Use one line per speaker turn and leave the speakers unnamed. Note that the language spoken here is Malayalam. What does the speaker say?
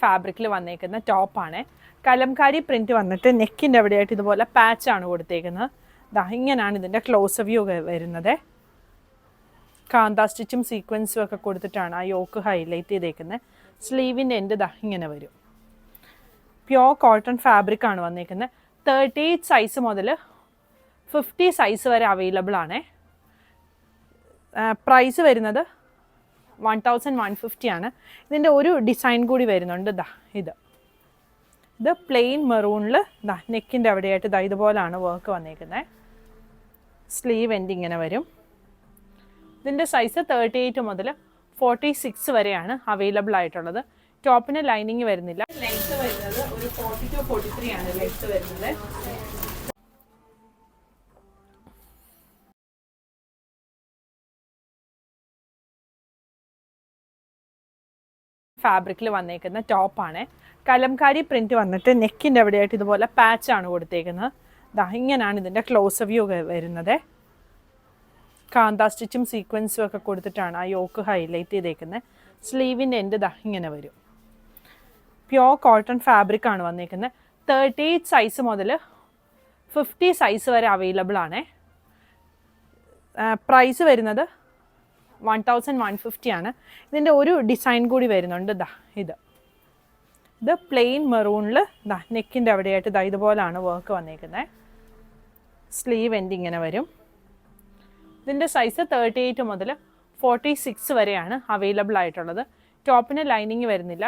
ഫാബ്രിക്കിൽ വന്നേക്കുന്ന ടോപ്പാണ്. കലംകാരി പ്രിന്റ് വന്നിട്ട് നെക്കിൻ്റെ അവിടെയായിട്ട് ഇതുപോലെ പാച്ചാണ് കൊടുത്തേക്കുന്നത്. ഇങ്ങനെയാണ് ഇതിൻ്റെ ക്ലോസ് വ്യൂ വരുന്നത്. കാന്ത സ്റ്റിച്ചും സീക്വൻസും ഒക്കെ കൊടുത്തിട്ടാണ് ആ യോക്ക് ഹൈലൈറ്റ് ചെയ്തേക്കുന്നത്. സ്ലീവിൻ്റെ എൻഡ് ഇങ്ങനെ വരും. പ്യോർ കോട്ടൺ ഫാബ്രിക് ആണ് വന്നേക്കുന്നത്. 38 സൈസ് മുതൽ 50 സൈസ് വരെ അവൈലബിൾ ആണ്. പ്രൈസ് വരുന്നത് 1150 ആണ്. ഇതിൻ്റെ ഒരു ഡിസൈൻ കൂടി വരുന്നുണ്ട്. ഇത് പ്ലെയിൻ മെറൂണിൽ നെക്കിൻ്റെ അവിടെയായിട്ട് ഇതുപോലാണ് വർക്ക് വന്നേക്കുന്നത്. സ്ലീവ് എൻഡ് ഇങ്ങനെ വരും. ഇതിൻ്റെ സൈസ് 38 മുതൽ 46 വരെയാണ് അവൈലബിൾ ആയിട്ടുള്ളത്. ടോപ്പിന് ലൈനിങ് വരുന്നില്ല. ലെങ്ത് വരുന്നത് ഒരു 42-43 ആണ് ലെങ്ത് വരുന്നത്. ഫാബ്രിക്കിൽ വന്നേക്കുന്ന ടോപ്പാണ്. കലംകാരി പ്രിന്റ് വന്നിട്ട് നെക്കിൻ്റെ അവിടെയായിട്ട് ഇതുപോലെ പാച്ചാണ് കൊടുത്തേക്കുന്നത്. ഇങ്ങനെയാണ് ഇതിൻ്റെ ക്ലോസ് വ്യൂ വരുന്നത്. കാന്ത സ്റ്റിച്ചും സീക്വൻസും ഒക്കെ കൊടുത്തിട്ടാണ് ആ യോക്ക് ഹൈലൈറ്റ് ചെയ്തേക്കുന്നത്. സ്ലീവിൻ്റെ എൻഡ് ഇങ്ങനെ വരും. പ്യോർ കോട്ടൺ ഫാബ്രിക് ആണ് വന്നേക്കുന്നത്. 38 സൈസ് മുതൽ 50 സൈസ് വരെ അവൈലബിൾ ആണ്. പ്രൈസ് വരുന്നത് 1150 ആണ്. ഇതിൻ്റെ ഒരു ഡിസൈൻ കൂടി വരുന്നുണ്ട്. ഇത് പ്ലെയിൻ മെറൂണിൽ നെക്കിൻ്റെ അവിടെയായിട്ട് ഇതുപോലാണ് വർക്ക് വന്നേക്കുന്നത്. സ്ലീവ് എൻഡ് ഇങ്ങനെ വരും. ഇതിൻ്റെ സൈസ് 38 മുതൽ 46 വരെയാണ് അവൈലബിൾ ആയിട്ടുള്ളത്. ടോപ്പിന് ലൈനിങ് വരുന്നില്ല.